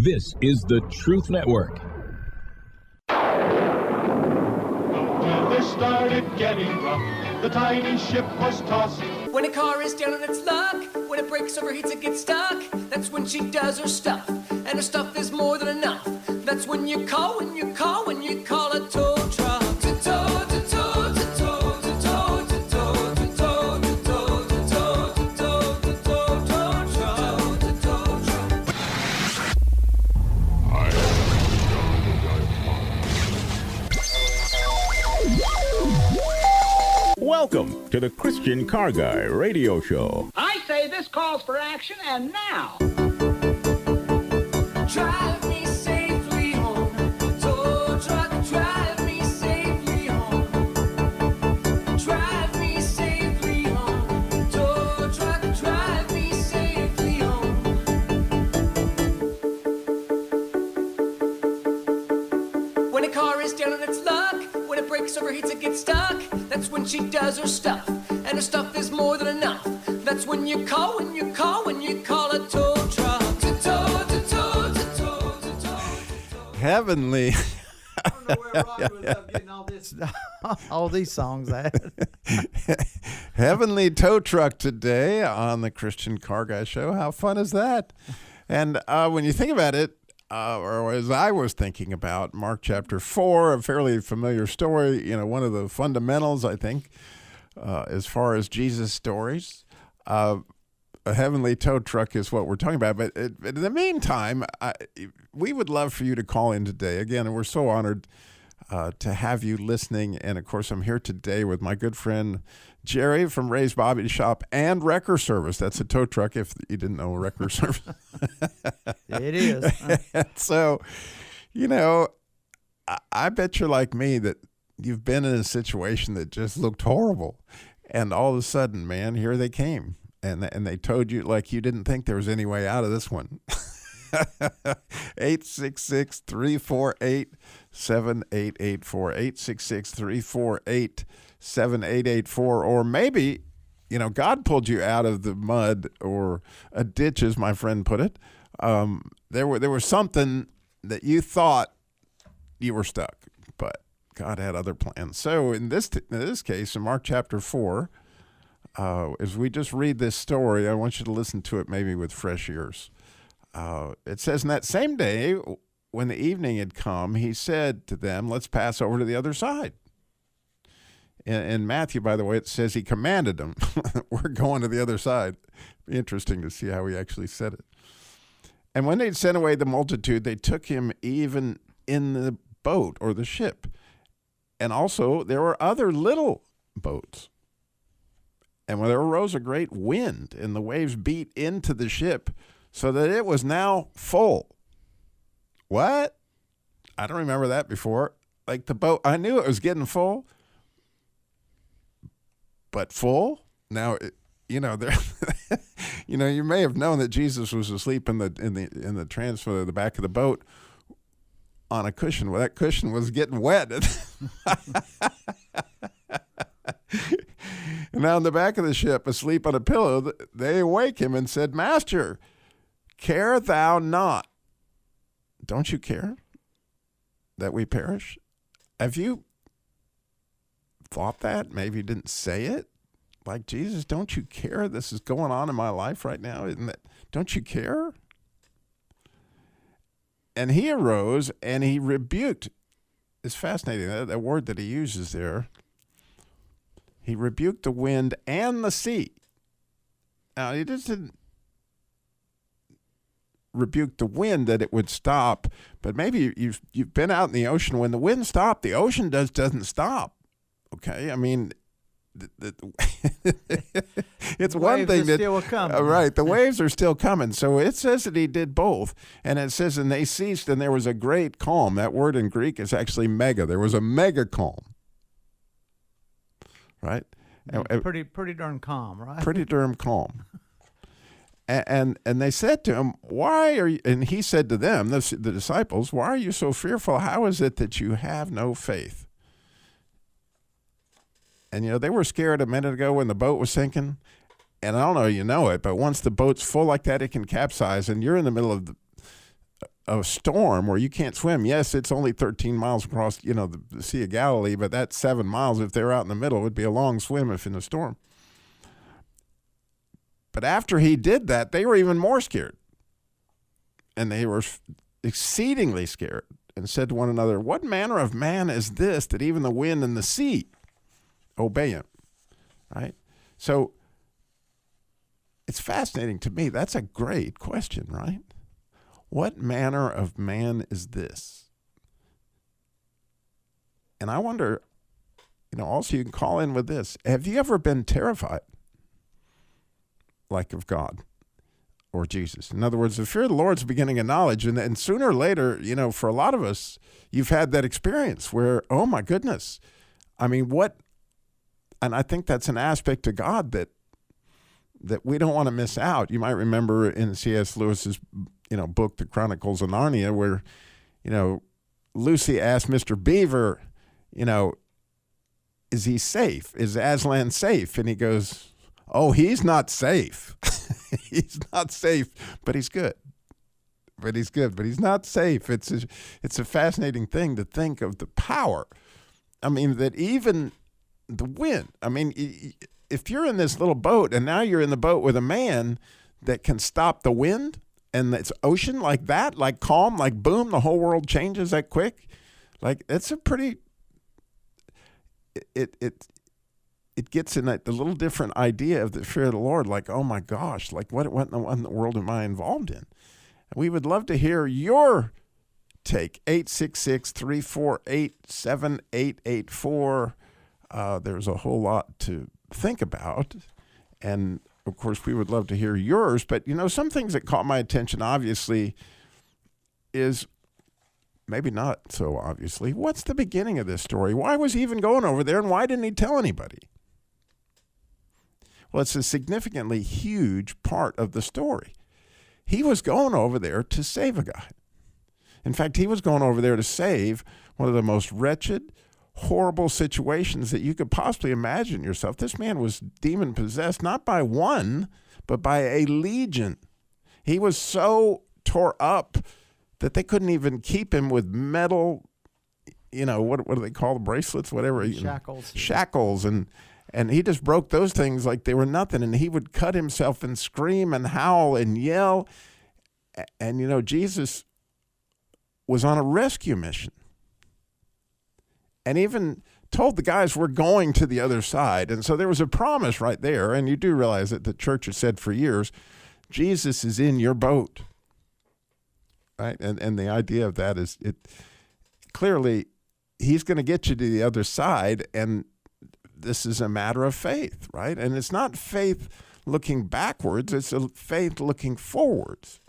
This is the Truth Network. Weather started getting rough. The tiny ship was tossed. When a car is down on its luck, when it breaks, overheats, it gets stuck. That's when she does her stuff, and her stuff is more than enough. That's when you call a tow truck. To tow, to tow, to tow, to tow, to tow, to tow, to tow, to tow, to tow, to tow, to tow truck. Welcome to the Christian Car Guy Radio Show. I say this calls for action, and now. Drive me safely home, tow truck, drive me safely home. Drive me safely home, tow truck, drive me safely home. When a car is down on its luck, when it breaks, overheats, it gets stuck. That's when she does her stuff, and her stuff is more than enough. That's when you call a tow truck. To tow, to tow, to tow, to tow. Heavenly. I don't know where Rob was getting all these songs at. Heavenly tow truck today on the Christian Car Guy Show. How fun is that? And when you think about it, or as I was thinking about Mark chapter 4, a fairly familiar story, one of the fundamentals, I think, as far as Jesus stories. A heavenly tow truck is what we're talking about. But in the meantime, we would love for you to call in today. Again, and we're so honored to have you listening. And, of course, I'm here today with my good friend Jerry from Ray's Bobby Shop and Wrecker Service. That's a tow truck, if you didn't know Wrecker Service. It is. So, I bet you're like me that you've been in a situation that just looked horrible. And all of a sudden, man, here they came. And they told you like you didn't think there was any way out of this one. 866-348-7884. 866-348-7884. Or maybe, God pulled you out of the mud or a ditch, as my friend put it. There was something that you thought you were stuck, but God had other plans. So in this case, in Mark chapter 4, as we just read this story, I want you to listen to it maybe with fresh ears. It says, in that same day, when the evening had come, he said to them, let's pass over to the other side. In Matthew, by the way, it says he commanded them. We're going to the other side. Be interesting to see how he actually said it. And when they'd sent away the multitude, they took him even in the boat or the ship. And also there were other little boats. And when there arose a great wind, and the waves beat into the ship, so that it was now full. What? I don't remember that before. Like the boat, I knew it was getting full, but full? Now, there, you may have known that Jesus was asleep in the transfer of the back of the boat on a cushion. Well, that cushion was getting wet. And now in the back of the ship, asleep on a pillow, they awake him and said, Master, care thou not? Don't you care that we perish? Have you thought that? Maybe you didn't say it. Like, Jesus, don't you care? This is going on in my life right now. Isn't that? Don't you care? And he arose and he rebuked. It's fascinating, that word that he uses there. He rebuked the wind and the sea. Now, he just didn't rebuke the wind that it would stop, but maybe you've been out in the ocean. When the wind stopped, the ocean doesn't stop. Okay, I mean, it's one thing that still coming. Right, the waves are still coming. So it says that he did both, and it says, and they ceased, and there was a great calm. That word in Greek is actually mega. There was a mega calm. Right? Pretty darn calm, right? Pretty darn calm. And they said to him, why are you, and he said to them, the disciples, why are you so fearful? How is it that you have no faith? And, they were scared a minute ago when the boat was sinking. And I don't know, you know it, but once the boat's full like that, it can capsize. And you're in the middle of a storm where you can't swim. Yes, it's only 13 miles across, the Sea of Galilee, but that's 7 miles. If they're out in the middle, it would be a long swim if in a storm. But after he did that, they were even more scared. And they were exceedingly scared and said to one another, "What manner of man is this that even the wind and the sea obey him?" Right? So it's fascinating to me. That's a great question, right? What manner of man is this? And I wonder, also you can call in with this. Have you ever been terrified? Like of God or Jesus? In other words, the fear of the Lord is the beginning of knowledge. And sooner or later, for a lot of us, you've had that experience where, oh my goodness, I mean, what? And I think that's an aspect of God that we don't want to miss out. You might remember in C.S. Lewis's, book, The Chronicles of Narnia, where, Lucy asked Mr. Beaver, is he safe? Is Aslan safe? And he goes, "Oh, he's not safe. He's not safe, but he's good. But he's good, but he's not safe." It's a fascinating thing to think of the power. I mean, that even the wind, I mean, if you're in this little boat and now you're in the boat with a man that can stop the wind and it's ocean like that, like calm, like boom, the whole world changes that quick. Like, it's a pretty, it gets in a little different idea of the fear of the Lord. Like, oh my gosh, like what in the world am I involved in? We would love to hear your take. 866-348-7884. There's a whole lot to think about. And of course, we would love to hear yours. But, some things that caught my attention, obviously, is maybe not so obviously. What's the beginning of this story? Why was he even going over there, and why didn't he tell anybody? Well, it's a significantly huge part of the story. He was going over there to save a guy. In fact, he was going over there to save one of the most wretched, horrible situations that you could possibly imagine yourself. This man was demon-possessed, not by one, but by a legion. He was so tore up that they couldn't even keep him with metal, what do they call the bracelets, whatever. Shackles. Shackles, and he just broke those things like they were nothing, and he would cut himself and scream and howl and yell. And, Jesus was on a rescue mission and even told the guys, we're going to the other side. And so there was a promise right there, and you do realize that the church has said for years, Jesus is in your boat, right? And the idea of that is clearly he's going to get you to the other side, and this is a matter of faith, right? And it's not faith looking backwards, it's a faith looking forwards.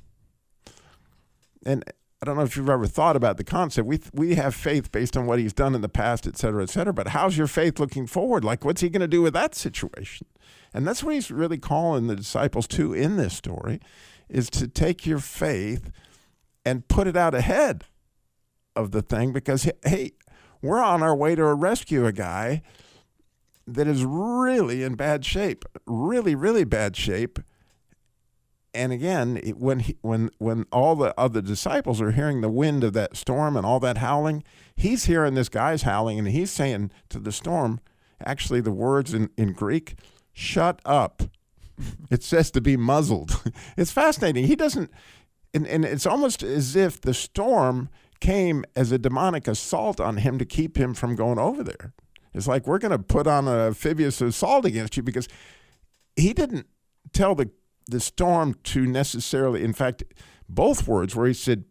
And I don't know if you've ever thought about the concept. We have faith based on what he's done in the past, et cetera, but how's your faith looking forward? Like, what's he going to do with that situation? And that's what he's really calling the disciples to in this story, is to take your faith and put it out ahead of the thing, because, hey, we're on our way to rescue a guy that is really in bad shape, really, really bad shape. And again, when all the other disciples are hearing the wind of that storm and all that howling, he's hearing this guy's howling, and he's saying to the storm, actually the words in Greek, shut up. It says to be muzzled. It's fascinating. He doesn't, and it's almost as if the storm came as a demonic assault on him to keep him from going over there. It's like, we're going to put on a amphibious assault against you, because he didn't tell the storm to necessarily, in fact, both words where he said,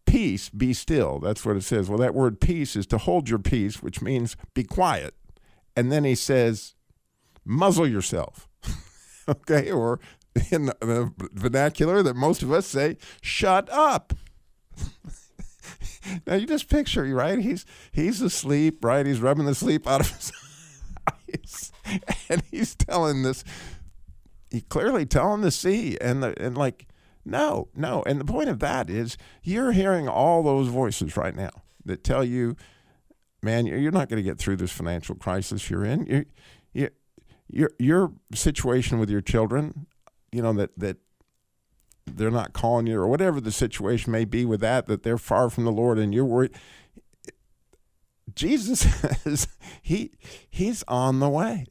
peace, be still. That's what it says. Well, that word peace is to hold your peace, which means be quiet. And then he says, muzzle yourself. Okay, or in the vernacular that most of us say, shut up. Now you just picture, right? He's asleep, right? He's rubbing the sleep out of his eyes, and he's telling this. He's clearly telling the sea, and like, no. And the point of that is, you're hearing all those voices right now that tell you, man, you're not going to get through this financial crisis you're in. Your situation with your children, that they're not calling you, or whatever the situation may be with that they're far from the Lord and you're worried. Jesus says he's on the way.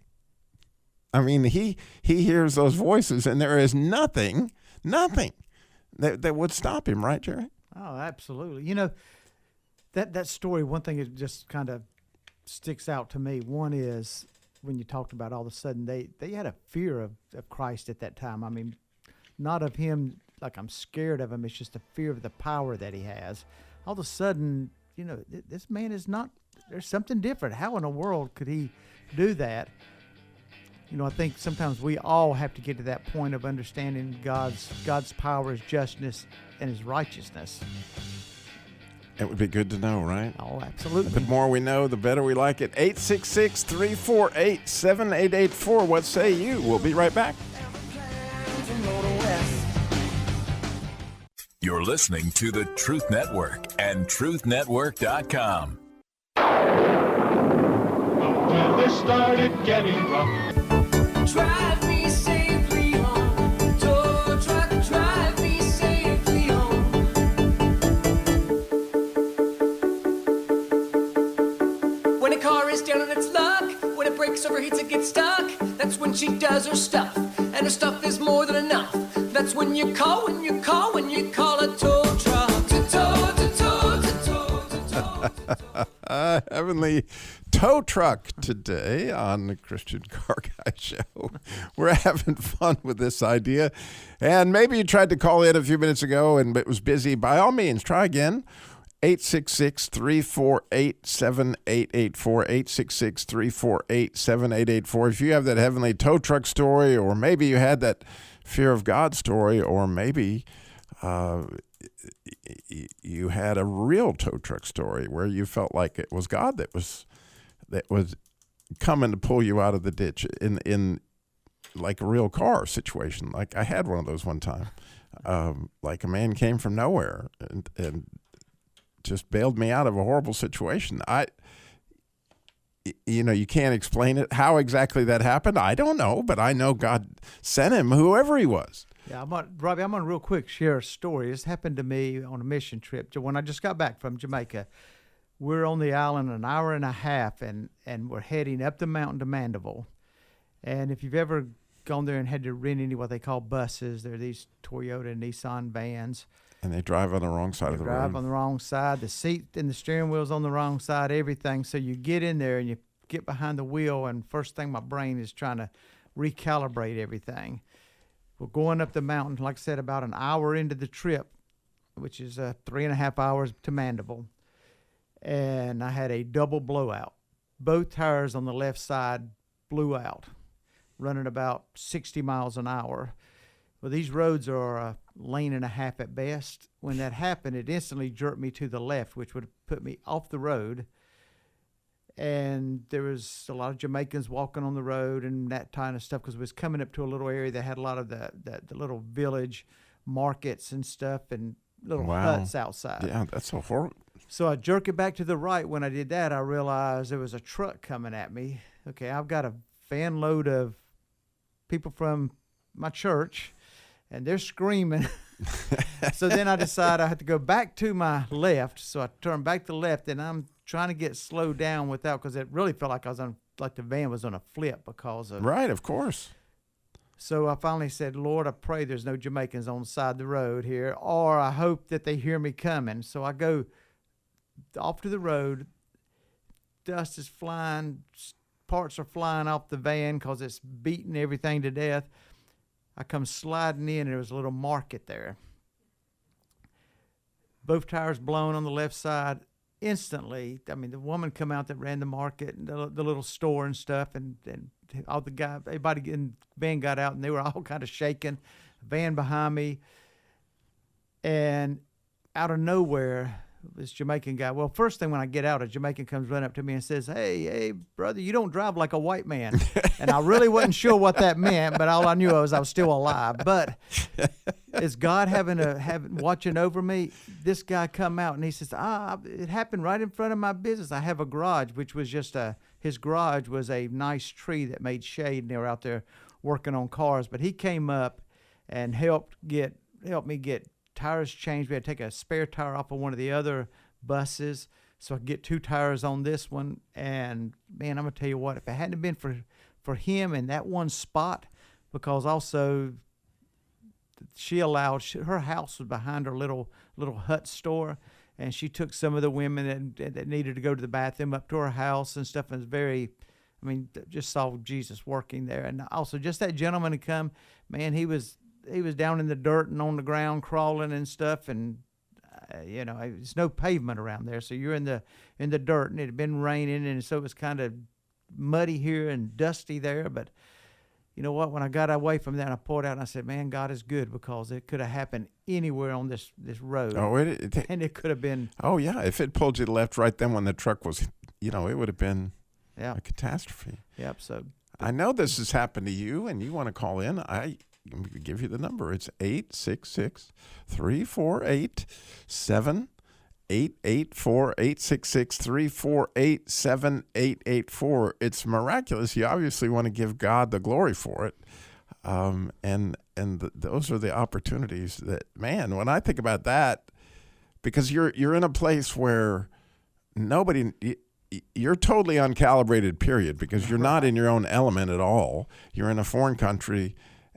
I mean, he hears those voices, and there is nothing that would stop him, right, Jerry? Oh, absolutely. You know, that story, one thing that just kind of sticks out to me. One is when you talked about all of a sudden they had a fear of Christ at that time. I mean, not of him like I'm scared of him. It's just a fear of the power that he has. All of a sudden, you know, this man is not, there's something different. How in the world could he do that? You know, I think sometimes we all have to get to that point of understanding God's power, his justness, and his righteousness. It would be good to know, right? Oh, absolutely. The more we know, the better we like it. 866-348-7884. What say you? We'll be right back. You're listening to the Truth Network and truthnetwork.com. The weather started getting rough. Drive me safely home. Tow truck, drive me safely home. When a car is down on its luck, when it breaks, overheats, it gets stuck, that's when she does her stuff. And her stuff is more than enough. That's when you call a tow truck. To tow, to tow, to tow, to tow. Heavenly tow truck today on the Christian Car Guy Show. We're having fun with this idea. And maybe you tried to call in a few minutes ago and it was busy. By all means, try again. 866-348-7884, 866-348-7884. If you have that heavenly tow truck story, or maybe you had that fear of God story, or maybe you had a real tow truck story where you felt like it was God that was coming to pull you out of the ditch in like a real car situation. Like I had one of those one time. Like a man came from nowhere and just bailed me out of a horrible situation. You can't explain it. How exactly that happened, I don't know, but I know God sent him, whoever he was. Yeah, Robbie, I'm going to real quick share a story. This happened to me on a mission trip. When I just got back from Jamaica, we're on the island an hour and a half, and we're heading up the mountain to Mandeville. And if you've ever gone there and had to rent any what they call buses, they're these Toyota and Nissan vans. And they drive on the wrong side of the road. Drive on the wrong side. The seat and the steering wheel's on the wrong side, everything. So you get in there and you get behind the wheel, and first thing my brain is trying to recalibrate everything. We're going up the mountain, like I said, about an hour into the trip, which is 3.5 hours to Mandeville. And I had a double blowout. Both tires on the left side blew out, running about 60 miles an hour. Well, these roads are a lane and a half at best. When that happened, it instantly jerked me to the left, which would have put me off the road. And there was a lot of Jamaicans walking on the road and that kind of stuff, because it was coming up to a little area that had a lot of the little village markets and stuff and little huts outside. Yeah, that's a horrible. So I jerk it back to the right. When I did that, I realized there was a truck coming at me. Okay, I've got a van load of people from my church, and they're screaming. So then I decided I had to go back to my left. So I turned back to the left, and I'm trying to get slowed down because it really felt like I was like the van was on a flip because of. Right, of course. So I finally said, Lord, I pray there's no Jamaicans on the side of the road here, or I hope that they hear me coming. So I go off to the road. Dust is flying. Parts are flying off the van because it's beating everything to death. I come sliding in, and there was a little market there. Both tires blown on the left side. Instantly, I mean, the woman come out that ran the market and the little store and stuff, and all the guys, everybody in the van got out, and they were all kind of shaking. Van behind me, and out of nowhere, this Jamaican guy. Well, first thing when I get out, a Jamaican comes running up to me and says, "Hey, brother, you don't drive like a white man." And I really wasn't sure what that meant, but all I knew I was still alive. But is God watching over me? This guy come out and he says, it happened right in front of my business. I have a garage, which was just his garage was a nice tree that made shade, and they were out there working on cars. But he came up and helped get helped me get tires changed. We had to take a spare tire off of one of the other buses so I could get 2 tires on this one. And man, I'm gonna tell you what, if it hadn't been for him in that one spot, because also she allowed, her house was behind her little hut store, and she took some of the women that needed to go to the bathroom up to her house and stuff. And it was very, I mean, just saw Jesus working there. And also just that gentleman to come, man, he was down in the dirt and on the ground crawling and stuff. And, you know, there's no pavement around there. So you're in the dirt, and it had been raining. And so it was kind of muddy here and dusty there. But you know what? When I got away from that, I pulled out and I said, man, God is good, because it could have happened anywhere on this road. Oh, and it could have been. Oh, yeah. If it pulled you left right then when the truck was, you know, it would have been a catastrophe. Yep. So I know this has happened to you, and you want to call in. I'm going to give you the number. It's 866-348-7884, 866-348-7884. It's miraculous. You obviously want to give God the glory for it. Those are the opportunities that, man, when I think about that, because you're in a place where you're totally uncalibrated, period, because you're not in your own element at all. You're in a foreign country,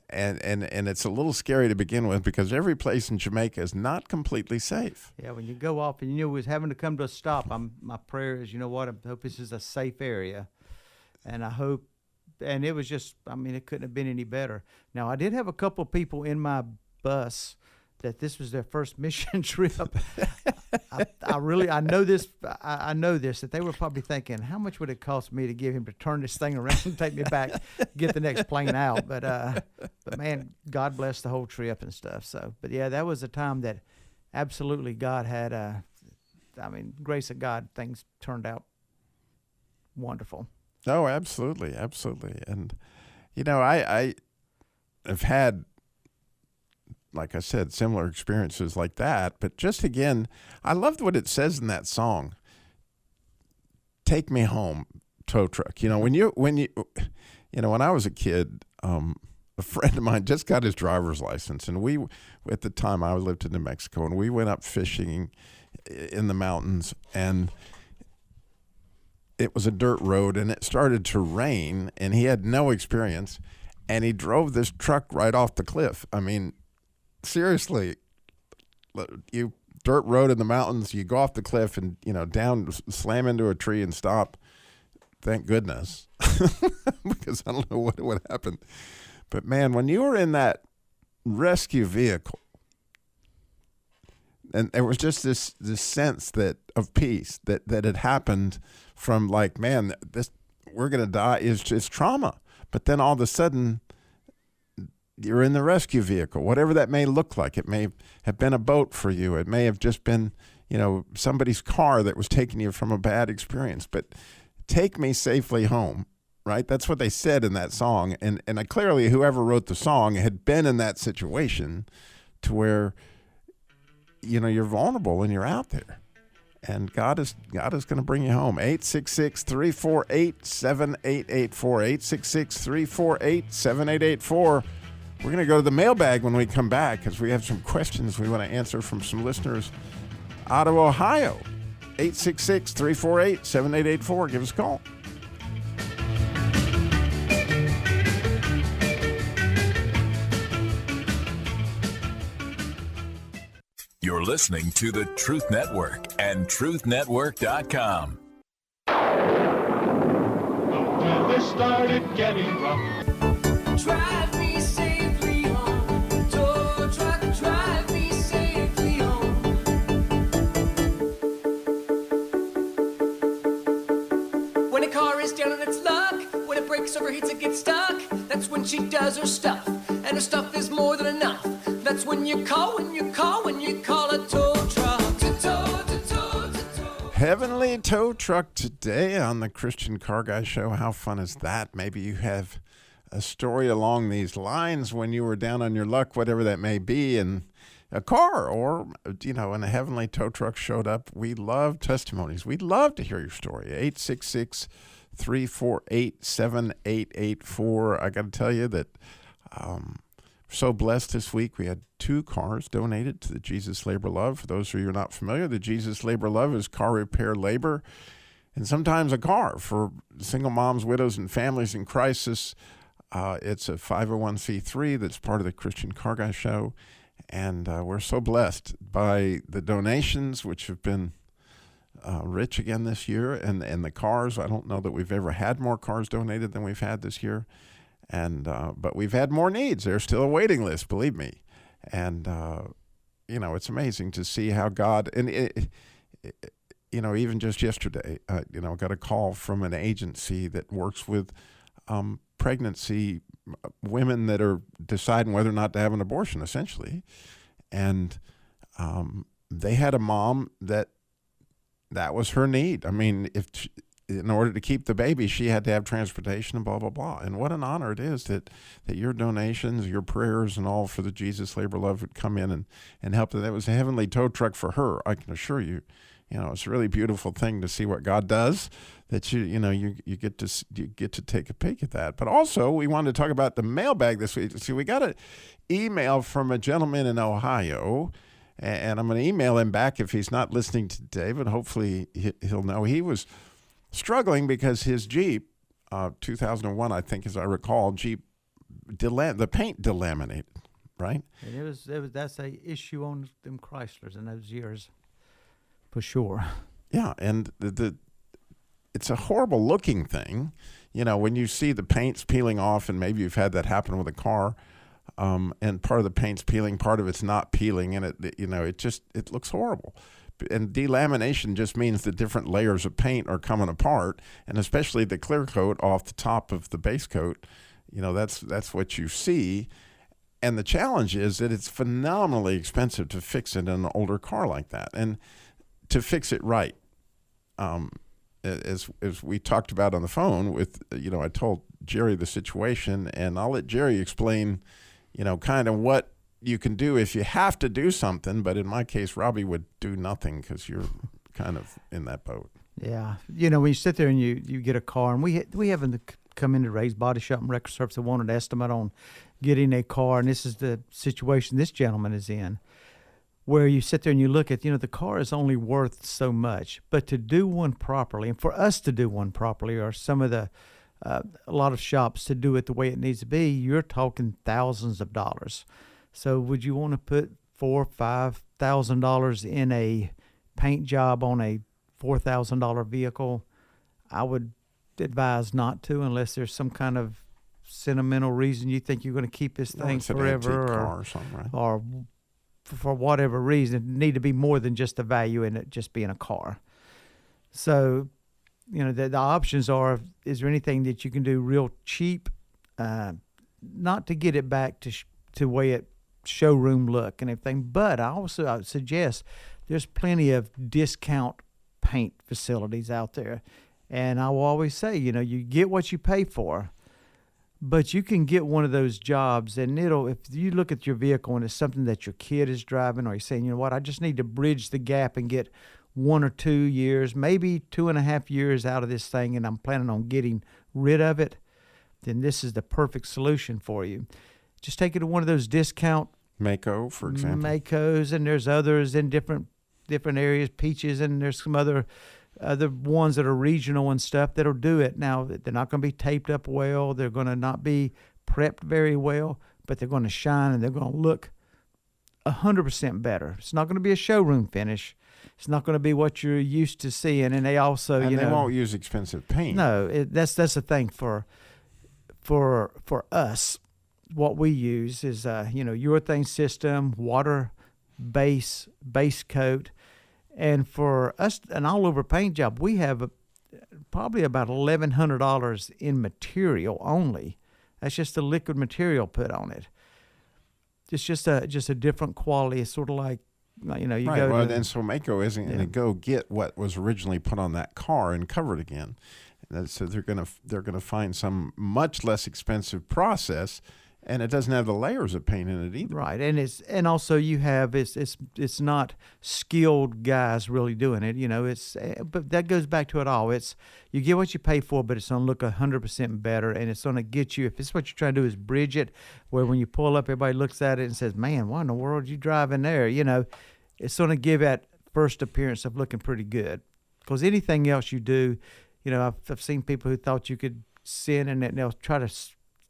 and it's a little scary to begin with, because every place in Jamaica is not completely safe. Yeah, when you go off and you know we was having to come to a stop, my prayer is, you know what, I hope this is a safe area, and I hope, and it was just, I mean, it couldn't have been any better. Now, I did have a couple of people in my bus that this was their first mission trip. I know this, that they were probably thinking, how much would it cost me to give him to turn this thing around and take me back, get the next plane out? But man, God bless the whole trip and stuff. So, but yeah, that was a time that absolutely God had, grace of God, things turned out wonderful. Oh, absolutely. Absolutely. And, you know, I have had, like I said, similar experiences like that. But just again, I loved what it says in that song. Take me home, tow truck. You know, when I was a kid, a friend of mine just got his driver's license, and at the time I lived in New Mexico, and we went up fishing in the mountains, and it was a dirt road, and it started to rain, and he had no experience, and he drove this truck right off the cliff. I mean, seriously, you dirt road in the mountains, you go off the cliff and, you know, down, slam into a tree and stop. Thank goodness, because I don't know what would happen. But man, when you were in that rescue vehicle, and there was just this sense of peace that had happened from, like, man, we're going to die, is just trauma. But then all of a sudden, you're in the rescue vehicle, whatever that may look like. It may have been a boat for you. It may have just been, you know, somebody's car that was taking you from a bad experience. But take me safely home, right? That's what they said in that song. And clearly whoever wrote the song had been in that situation to where, you know, you're vulnerable and you're out there. And God is going to bring you home. 866-348-7884, 866-348-7884. We're going to go to the mailbag when we come back, because we have some questions we want to answer from some listeners out of Ohio. 866-348-7884. Give us a call. You're listening to the Truth Network and truthnetwork.com. When they started getting rough, Drive me safely home. Tow truck, drive me safely home. When a car is down on its luck, when it breaks, overheats, it gets stuck, that's when she does her stuff. And her stuff is more than enough. That's when you call a tow truck. To tow. Heavenly Tow Truck today on the Christian Car Guy Show. How fun is that? Maybe you have a story along these lines when you were down on your luck, whatever that may be, and a car or, you know, and a Heavenly Tow Truck showed up. We love testimonies. We'd love to hear your story. 866-348-7884. I got to tell you that So blessed this week. We had 2 cars donated to the Jesus Labor Love. For those of you who are not familiar, the Jesus Labor Love is car repair labor and sometimes a car for single moms, widows, and families in crisis. It's a 501c3 that's part of the Christian Car Guy Show. And we're so blessed by the donations, which have been rich again this year. And the cars, I don't know that we've ever had more cars donated than we've had this year. And but we've had more needs. There's still a waiting list, believe me. And, it's amazing to see how God, and even just yesterday, got a call from an agency that works with pregnancy women that are deciding whether or not to have an abortion, essentially. And they had a mom that was her need. I mean, in order to keep the baby, she had to have transportation and blah, blah, blah. And what an honor it is that your donations, your prayers, and all for the Jesus Labor Love would come in and help. That was a heavenly tow truck for her, I can assure you. It's a really beautiful thing to see what God does, that you get to take a peek at that. But also, we wanted to talk about the mailbag this week. See, we got an email from a gentleman in Ohio, and I'm going to email him back if he's not listening today, but hopefully he'll know. He was struggling because his Jeep, 2001, I think, as I recall, Jeep, the paint delaminated, right? And that's a issue on them Chryslers in those years, for sure. Yeah, and it's a horrible looking thing, when you see the paint's peeling off, and maybe you've had that happen with a car, and part of the paint's peeling, part of it's not peeling, and it looks horrible. And delamination just means the different layers of paint are coming apart, and especially the clear coat off the top of the base coat, that's what you see. And the challenge is that it's phenomenally expensive to fix it in an older car like that, and to fix it right. As we talked about on the phone with, I told Jerry the situation, and I'll let Jerry explain, kind of what you can do if you have to do something. But in my case, Robbie would do nothing because you're kind of in that boat. Yeah. When you sit there and you get a car, and we haven't come into Ray's Body Shop and Record Service and want an estimate on getting a car, and this is the situation this gentleman is in, where you sit there and you look at, the car is only worth so much, but to do one properly, and for us to do one properly, or some of the, a lot of shops to do it the way it needs to be, you're talking thousands of dollars. So would you want to put $4,000 or $5,000 in a paint job on a $4,000 vehicle? I would advise not to, unless there's some kind of sentimental reason you think you're going to keep this thing forever, or something, right? Or for whatever reason. It need to be more than just the value in it just being a car. So, the options are, is there anything that you can do real cheap, not to get it back to way it showroom look and everything, but I would suggest there's plenty of discount paint facilities out there. And I will always say, you get what you pay for. But you can get one of those jobs, and if you look at your vehicle and it's something that your kid is driving, or you're saying, I just need to bridge the gap and get 1 or 2 years, maybe 2.5 years out of this thing, and I'm planning on getting rid of it, then this is the perfect solution for you. Just take it to one of those discount Maaco, for example. Maacos, and there's others in different areas, Peaches, and there's some other ones that are regional and stuff that'll do it. Now, they're not going to be taped up well. They're going to not be prepped very well, but they're going to shine and they're going to look 100% better. It's not going to be a showroom finish. It's not going to be what you're used to seeing. And they also, and they won't use expensive paint. No, that's the thing for us. What we use is, urethane system, water base coat. And for us, an all-over paint job, we have probably about $1,100 in material only. That's just the liquid material put on it. It's just a different quality. It's sort of like, you right, go. Well, then so Maaco isn't going to go get what was originally put on that car and cover it again. So they're gonna find some much less expensive process and it doesn't have the layers of paint in it either. Right, and also you have it's not skilled guys really doing it. But that goes back to it all. It's you get what you pay for, but it's gonna look 100% better, and it's gonna get you. If it's what you're trying to do is bridge it, where when you pull up, everybody looks at it and says, "Man, why in the world are you driving there?" It's gonna give that first appearance of looking pretty good. Because anything else you do, I've seen people who thought you could sin and they'll try to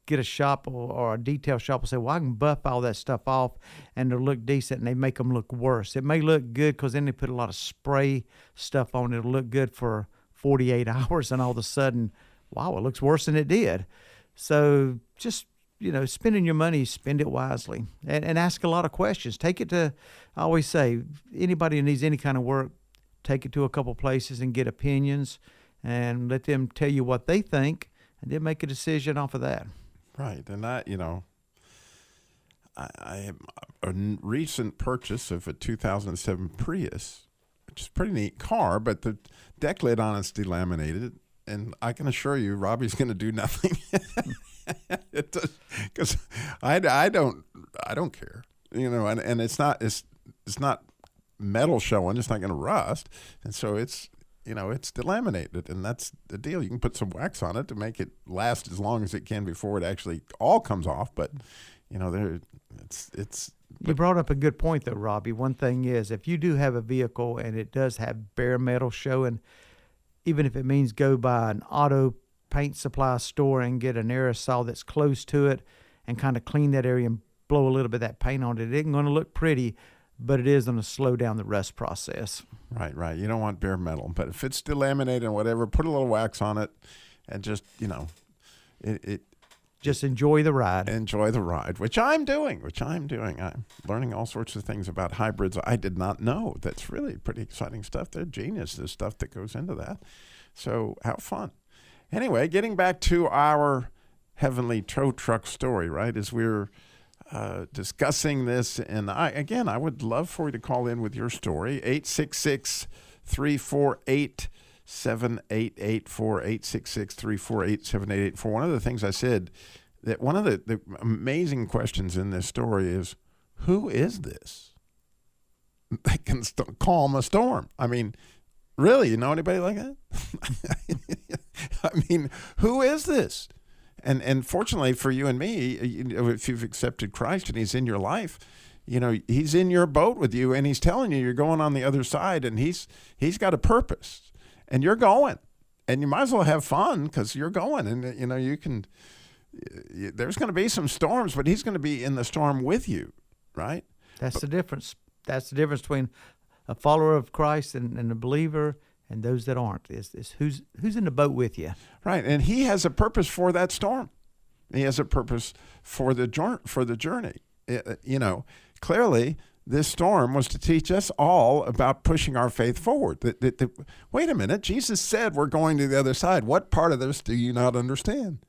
get a shop or a detail shop will say, well, I can buff all that stuff off and it'll look decent, and they make them look worse. It may look good because then they put a lot of spray stuff on it. It'll look good for 48 hours, and all of a sudden, wow, it looks worse than it did. So just, spending your money, spend it wisely and ask a lot of questions. Take it to, I always say, anybody who needs any kind of work, take it to a couple places and get opinions and let them tell you what they think, and then make a decision off of that. Right, and I have a recent purchase of a 2007 Prius, which is a pretty neat car, but the deck lid on it's delaminated, and I can assure you, Robbie's going to do nothing. Because I don't care, and it's not metal showing, it's not going to rust, and so it's delaminated, and that's the deal. You can put some wax on it to make it last as long as it can before it actually all comes off. But it's. You brought up a good point, though, Robbie. One thing is, if you do have a vehicle and it does have bare metal showing, even if it means go by an auto paint supply store and get an aerosol that's close to it and kind of clean that area and blow a little bit of that paint on it, it ain't going to look pretty, but it is going to slow down the rust process. Right. You don't want bare metal, but if it's delaminated and whatever, put a little wax on it, and just just enjoy the ride. Enjoy the ride, which I'm doing. I'm learning all sorts of things about hybrids I did not know. That's really pretty exciting stuff. They're genius, the stuff that goes into that. So have fun. Anyway, getting back to our Heavenly Tow Truck story, right? As we're discussing this, and I would love for you to call in with your story. 866-348-7884, 866-348-7884. One of the things I said, that one of the amazing questions in this story is, who is this that can calm a storm? I mean, really, you know anybody like that? I mean, who is this? And fortunately for you and me, if you've accepted Christ and he's in your life, he's in your boat with you, and he's telling you you're going on the other side, and he's got a purpose, and you're going, and you might as well have fun because you're going, and you can. There's going to be some storms, but he's going to be in the storm with you, right? That's the difference. That's the difference between a follower of Christ and a believer, and those that aren't, is who's in the boat with you. Right, and he has a purpose for that storm. He has a purpose for the journey. Clearly, this storm was to teach us all about pushing our faith forward. Wait a minute, Jesus said we're going to the other side. What part of this do you not understand?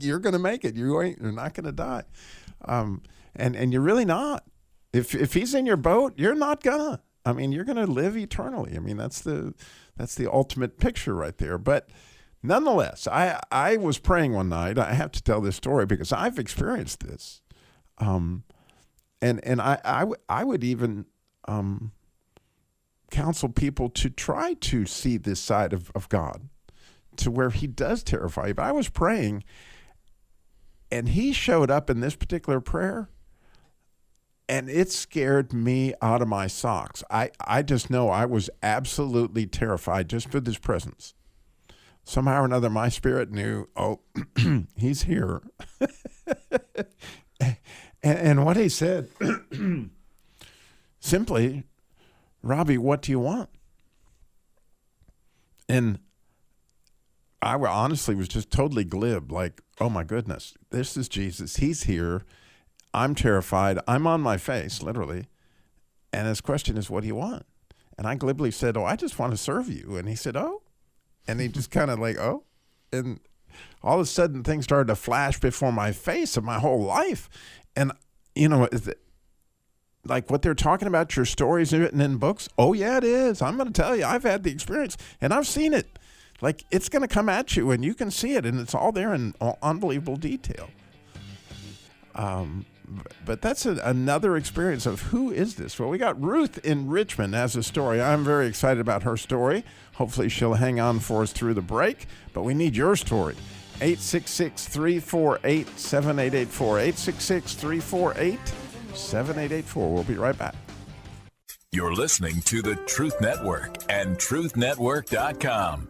You're going to make it. You're not going to die, and you're really not. If he's in your boat, you're not gonna. I mean, you're going to live eternally. I mean, that's the ultimate picture right there. But nonetheless, I was praying one night. I have to tell this story because I've experienced this, and I would even counsel people to try to see this side of God, to where he does terrify you. But I was praying, and he showed up in this particular prayer, and it scared me out of my socks. I just know I was absolutely terrified just for this presence. Somehow or another, my spirit knew, he's here. and what he said, simply, Robbie, what do you want? And I honestly was just totally glib, like, oh my goodness, this is Jesus. He's here. I'm terrified. I'm on my face, literally. And his question is, what do you want? And I glibly said, I just want to serve you. And he said, oh. And he just kind of like, oh. And all of a sudden, things started to flash before my face of my whole life. And, like what they're talking about, your stories written in books. Oh, yeah, it is. I'm going to tell you, I've had the experience, and I've seen it. Like, it's going to come at you, and you can see it, and it's all there in unbelievable detail. But that's another experience of who is this? Well, we got Ruth in Richmond has a story. I'm very excited about her story. Hopefully she'll hang on for us through the break, but we need your story. 866-348-7884. 866-348-7884. We'll be right back. You're listening to the Truth Network and truthnetwork.com.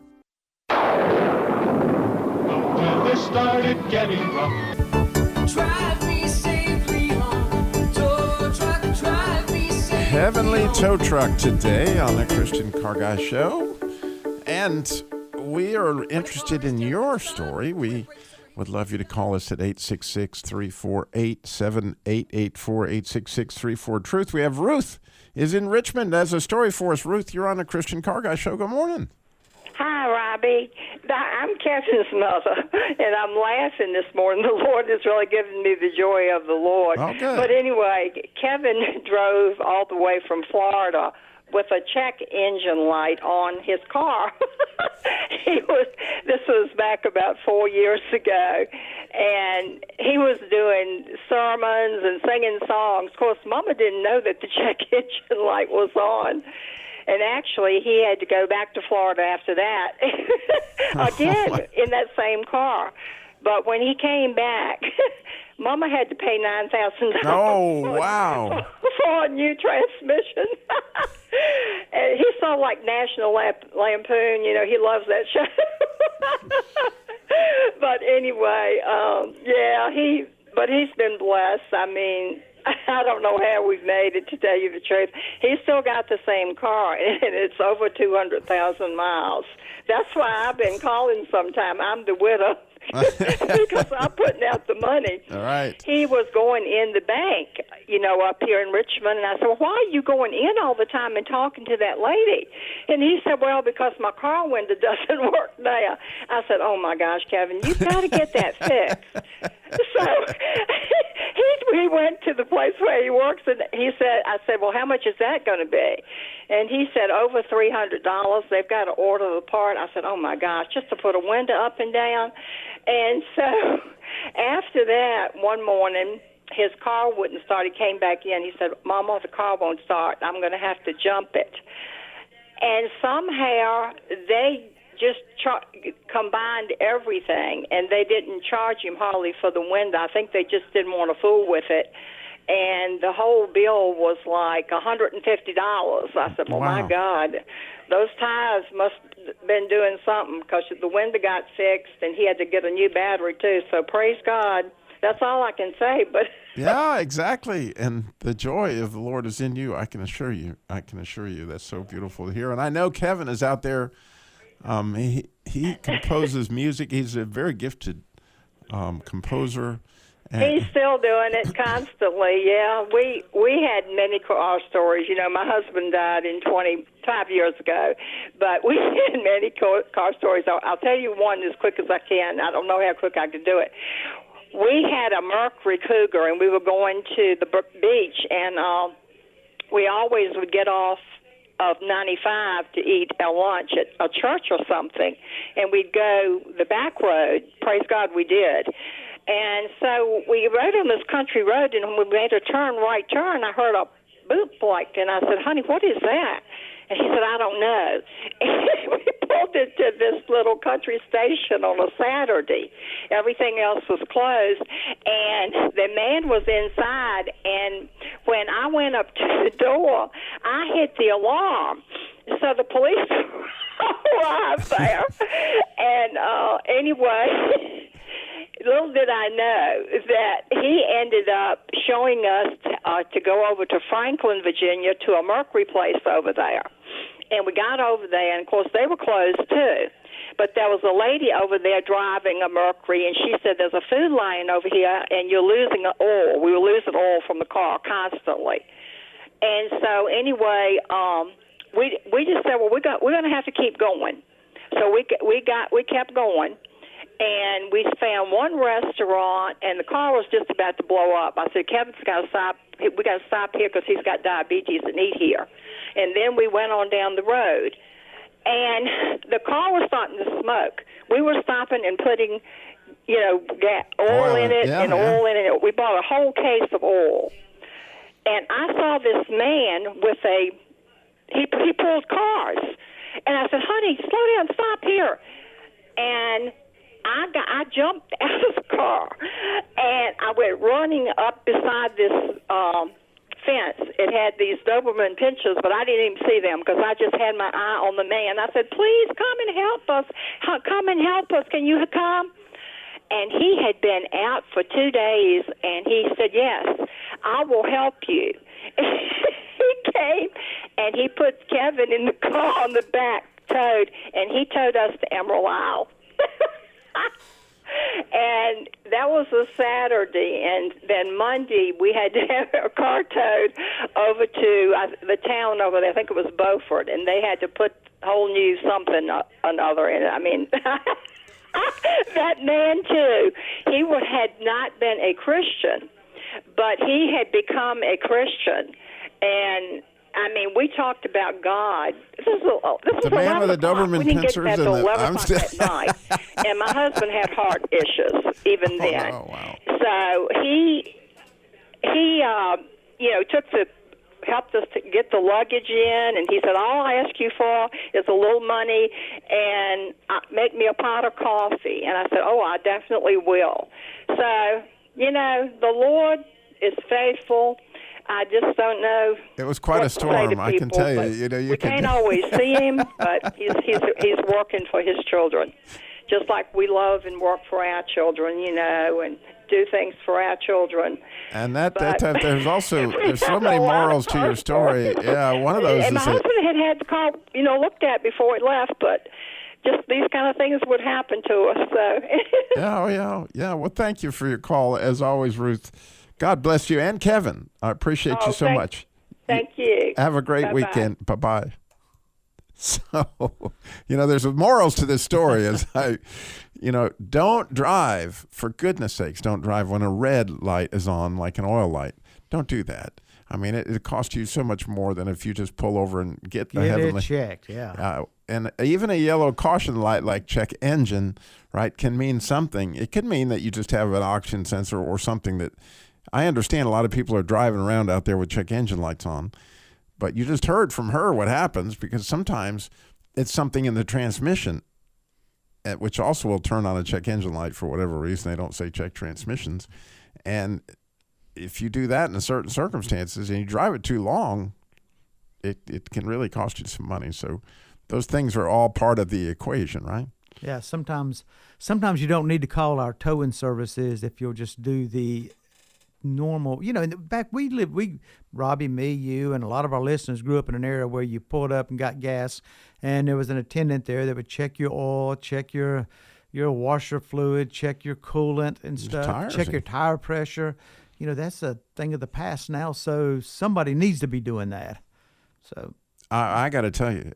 Weather started getting rough. Drive me safely home. Tow truck, drive me safely Heavenly home. Tow Truck today on the Christian Car Guy Show. And we are interested in your story. We would love you to call us at 866-348-7884, 866-34-TRUTH. We have Ruth is in Richmond as a story for us. Ruth, you're on the Christian Car Guy Show. Good morning. Hi, Robbie. I'm Kevin's mother, and I'm laughing this morning. The Lord has really given me the joy of the Lord. Oh, good. But anyway, Kevin drove all the way from Florida with a check engine light on his car. This was back about 4 years ago, and he was doing sermons and singing songs. Of course, Mama didn't know that the check engine light was on. And actually, he had to go back to Florida after that, again, in that same car. But when he came back, Mama had to pay $9,000 Oh, wow. for a new transmission. And he's so like National Lampoon, you know, he loves that show. But anyway, but he's been blessed. I mean, I don't know how we've made it, to tell you the truth. He's still got the same car, and it's over 200,000 miles. That's why I've been calling sometime. I'm the widow. Because I'm putting out the money. All right. He was going in the bank, you know, up here in Richmond, and I said, well, why are you going in all the time and talking to that lady? And he said, well, because my car window doesn't work now. I said, oh, my gosh, Kevin, you've got to get that fixed. So he went to the place where he works, and I said, well, how much is that going to be? And he said, over $300. They've got to order the part. I said, oh, my gosh, just to put a window up and down. And so after that, one morning, his car wouldn't start. He came back in. He said, Mama, the car won't start. I'm going to have to jump it. And somehow they just combined everything, and they didn't charge him hardly for the window. I think they just didn't want to fool with it. And the whole bill was like $150. I said, well, Wow. my God, those tires must have been doing something, because the window got fixed, and he had to get a new battery, too. So praise God. That's all I can say. But Yeah, exactly. And the joy of the Lord is in you. I can assure you. That's so beautiful to hear. And I know Kevin is out there. He composes music. He's a very gifted composer. he's still doing it constantly. Yeah, we had many car stories. You know, my husband died 25 years ago, but we had many car stories. I'll tell you one as quick as I can. I don't know how quick I can do it. We had a Mercury Cougar, and we were going to the beach, and we always would get off of 95 to eat our lunch at a church or something, and we'd go the back road. Praise God, we did. And so we rode on this country road, and when we made a right turn, I heard a boop like, and I said, honey, what is that? And he said, I don't know. And we pulled into this little country station on a Saturday. Everything else was closed, and the man was inside, and when I went up to the door, I hit the alarm. So the police arrived there. And anyway, little did I know that he ended up showing us to go over to Franklin, Virginia, to a Mercury place over there. And we got over there, and, of course, they were closed, too. But there was a lady over there driving a Mercury, and she said, there's a food line over here, and you're losing oil. We were losing oil from the car constantly. And so, anyway, we just said, well, we're going to have to keep going. So we kept going. And we found one restaurant, and the car was just about to blow up. I said, Kevin's got to stop. We got to stop here because he's got diabetes and eat here. And then we went on down the road, and the car was starting to smoke. We were stopping and putting oil in it and yeah. oil in it. We bought a whole case of oil. And I saw this man with he pulls cars. And I said, honey, slow down, stop here. And I jumped out of the car, and I went running up beside this fence. It had these Doberman pinschers, but I didn't even see them because I just had my eye on the man. I said, please come and help us. Come and help us. Can you come? And he had been out for 2 days, and he said, yes, I will help you. He came, and he put Kevin in the car on the back, towed, and he towed us to Emerald Isle. And that was a Saturday, and then Monday we had to have our car towed over to the town over there. I think it was Beaufort, and they had to put whole new something another in it. I mean, that man too. He had not been a Christian, but he had become a Christian, and. I mean, we talked about God. This was the man with the Doberman we didn't get pincers that till and 11 o'clock at night. And my husband had heart issues even then. Oh, wow. So he helped us to get the luggage in, and he said, all I ask you for is a little money and make me a pot of coffee. And I said, oh, I definitely will. So, the Lord is faithful. I just don't know. It was quite a storm, I can tell you. We can't always see him, but he's working for his children, just like we love and work for our children, and do things for our children. And there's so many morals to your story. Yeah, one of those and is my husband had the car, looked at before it left, but just these kind of things would happen to us. So. Yeah. Well, thank you for your call as always, Ruth. God bless you and Kevin. I appreciate you so much. Thank you. Have a great weekend. Bye-bye. So, there's morals to this story as don't drive, for goodness sakes, don't drive when a red light is on, like an oil light. Don't do that. I mean, it costs you so much more than if you just pull over and get the heavenly. It checked, yeah. And even a yellow caution light like check engine, right, can mean something. It could mean that you just have an oxygen sensor or something that, I understand a lot of people are driving around out there with check engine lights on, but you just heard from her what happens because sometimes it's something in the transmission, which also will turn on a check engine light for whatever reason. They don't say check transmissions. And if you do that in certain circumstances and you drive it too long, it can really cost you some money. So those things are all part of the equation, right? Yeah, sometimes you don't need to call our towing services if you'll just do the normal, back Robbie, me, you, and a lot of our listeners grew up in an area where you pulled up and got gas, and there was an attendant there that would check your oil, check your washer fluid, check your coolant and stuff, check your tire pressure. That's a thing of the past now, so somebody needs to be doing that. So I got to tell you,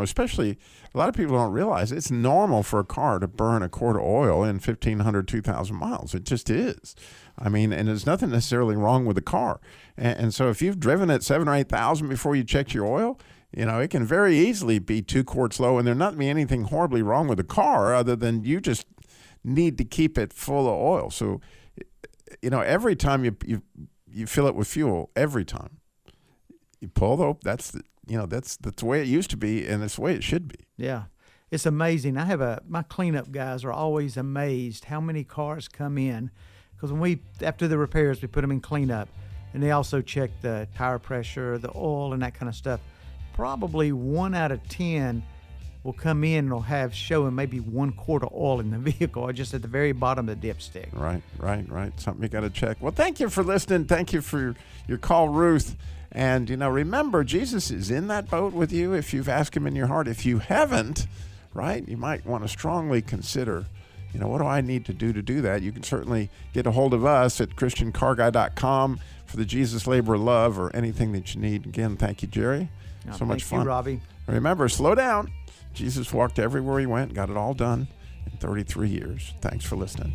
especially a lot of people don't realize it's normal for a car to burn a quart of oil in 1,500, 2,000 miles. It just is. I mean, and there's nothing necessarily wrong with the car. And so if you've driven at 7,000 or 8,000 before you checked your oil, it can very easily be 2 quarts low, and there not be anything horribly wrong with the car other than you just need to keep it full of oil. So, every time you fill it with fuel, every time you pull that's the way it used to be, and it's the way it should be. Yeah. It's amazing. My cleanup guys are always amazed how many cars come in, because after the repairs, we put them in cleanup, and they also check the tire pressure, the oil, and that kind of stuff. Probably 1 out of 10 will come in and will have showing maybe 1 quart of oil in the vehicle, or just at the very bottom of the dipstick. Right. Something you got to check. Well, thank you for listening. Thank you for your call, Ruth. And, remember, Jesus is in that boat with you if you've asked him in your heart. If you haven't, right, you might want to strongly consider, what do I need to do that? You can certainly get a hold of us at ChristianCarGuy.com for the Jesus Labor of Love or anything that you need. Again, thank you, Jerry. So much fun. Thank you, Robbie. Remember, slow down. Jesus walked everywhere he went, got it all done in 33 years. Thanks for listening.